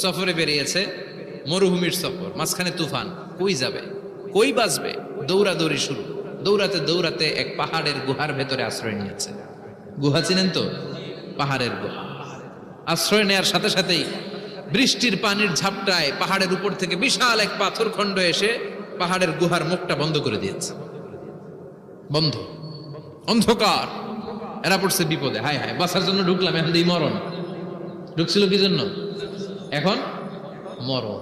সফরে বেরিয়েছে, মরুভূমির সফর, মাঝখানে তুফান, কই যাবে, কই বাঁচবে, দৌড়াদৌড়ি শুরু। দৌড়াতে দৌড়াতে এক পাহাড়ের গুহার ভেতরে আশ্রয় নিয়েছে। গুহা চিনেন তো? পাহাড়ের গুহা। আশ্রয় নেয়ার সাথে সাথেই বৃষ্টির পানির ঝাপটায় পাহাড়ের উপর থেকে বিশাল এক পাথর খণ্ড এসে পাহাড়ের গুহার মুখটা বন্ধ করে দিয়েছে। বন্ধ, অন্ধকার। এরা পড়ছে বিপদে, হায় হায় বাঁচার জন্য ঢুকলাম, এখন দিই মরণ। ঢুকছিল কি জন্য? এখন মরণ।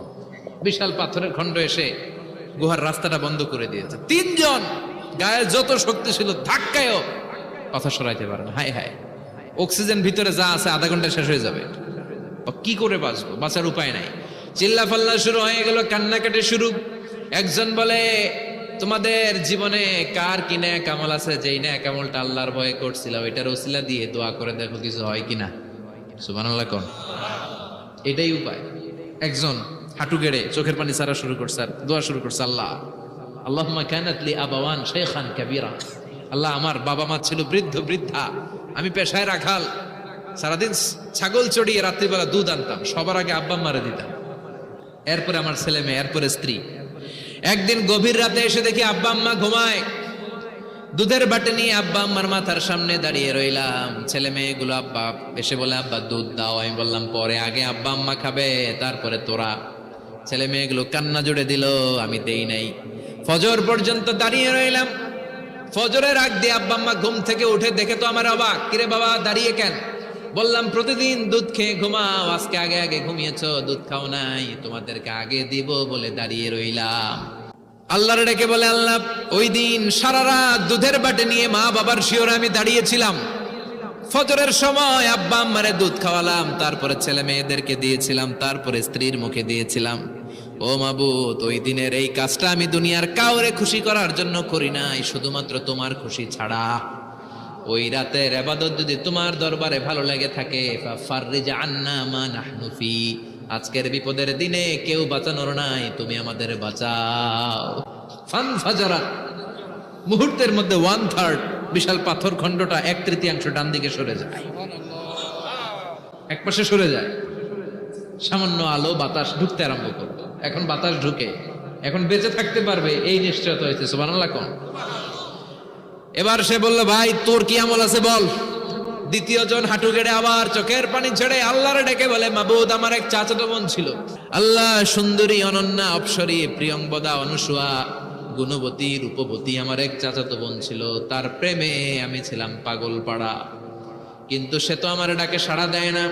বিশাল পাথরের খণ্ড এসে গুহার রাস্তাটা বন্ধ করে দিয়েছে। তিনজন গায়ে যত শক্তি ছিল ধাক্কায়ও কথা সরাইতে পারে না। হায় হায়, অক্সিজেন ভিতরে যা আছে আধা ঘন্টা শেষ হয়ে যাবে, কি করে বাঁচবো? বাঁচার উপায় নাই। চিল্লা ফাল্লা শুরু হয়ে গেল, কান্নাকাটি শুরু। একজন বলে, তোমাদের জীবনে কার কি ন্যাক আমল আছে, যেই ন্যাক আমলটা আল্লাহর ভয়ে করছিলাম, এটার ওসিলা দিয়ে দোয়া করে দেখো কিছু হয় কিনা। সুবহানাল্লাহ কোন, এটাই উপায়। একজন হাঁটু গেড়ে চোখের পানি ছাড়া শুরু করছে আর দোয়া শুরু করছে, আল্লাহ আল্লাহুম্মা কানাত লি আবাওয়ান শাইখান কাবীরা, আল্লাহ আমার বাবা মা ছিল বৃদ্ধ বৃদ্ধা, আমি পেশায় রাখাল, সারাদিন ছাগল চড়িয়ে রাত্রিবেলা দুধ আনতাম, সবার আগে আব্বা আম্মারে দিতাম, এরপরে আমার ছেলে মেয়ে, এরপরে স্ত্রী। একদিন গভীর রাতে এসে দেখি আব্বা আম্মা ঘুমায়, দুধের বাটি নিয়ে আব্বা আম্মার মাথার সামনে দাঁড়িয়ে রইলাম। ছেলে মেয়েগুলো আব্বা এসে বলে, আব্বা দুধ দাও। আমি বললাম পরে, আগে আব্বা আম্মা খাবে, তারপরে তোরা। ছেলে মেয়েগুলো কান্না জুড়ে দিল, আমি দেই নাই। ফজর পর্যন্ত দাঁড়িয়ে রইলাম। ফজরের আগ দিয়ে আব্বা আম্মা ঘুম থেকে উঠে দেখে তো আমার অবাক, কিরে বাবা দাঁড়িয়ে কেন? বললাম প্রতিদিন দুধ খেয়ে ঘুমাও, আজকে আগে আগে ঘুমিয়েছো, দুধ খাও নাই, তোমাদেরকে আগে দিব বলে দাঁড়িয়ে রইলাম। আল্লাহর ডেকে বলে, আল্লাহ ওই দিন সারা রাত দুধের বাটে নিয়ে মা বাবার শিওরে আমি দাঁড়িয়েছিলাম, ফজরের সময় আব্বা আম্মারে দুধ খাওয়ালাম, তারপরে ছেলে মেয়েদেরকে দিয়েছিলাম, তারপরে স্ত্রীর মুখে দিয়েছিলাম। ও মাবুদ, ওই দিনের এই কাজটা আমি দুনিয়ার কাউরে খুশি করার জন্য করি নাই, শুধুমাত্র তোমার খুশি ছাড়া। ওই রাতের ইবাদত যদি তোমার দরবারে ভালো লেগে থাকে, ফাররিজ আন্না মা নাহনু ফি, আজকের বিপদের দিনে কেউ বাঁচানোর নাই, তুমি আমাদের বাঁচাও। ফানফাজারাত, মুহূর্তের মধ্যে 1/3 বিশাল পাথর খণ্ডটা 1/3 ডান দিকে সরে যায়, এক পাশে সরে যায়। সামান্য আলো বাতাস ঢুকতে আরম্ভ করবে। এখন বাতাস ঢুকে, এখন বেঁচে থাকতে পারবে এই নিশ্চয়তা হয়েছে। সুবহানাল্লাহ কোন। এবার সে বলল, ভাই তোর কি আমল আছে বল। দ্বিতীয় জন হাঁটু গেড়ে আবার চোখের পানি ছেড়ে আল্লাহরে ডেকে বলে, মাবুদ আমার এক চাচাতো বোন ছিল, আল্লাহ সুন্দরী অনন্যা অপসরী প্রিয়ংবদা অনুসুয়া গুণবতী রূপবতী আমার এক চাচাতো বোন ছিল, তার প্রেমে আমি ছিলাম পাগল পাড়া, কিন্তু সে তো আমার ডাকে সাড়া দেয় না।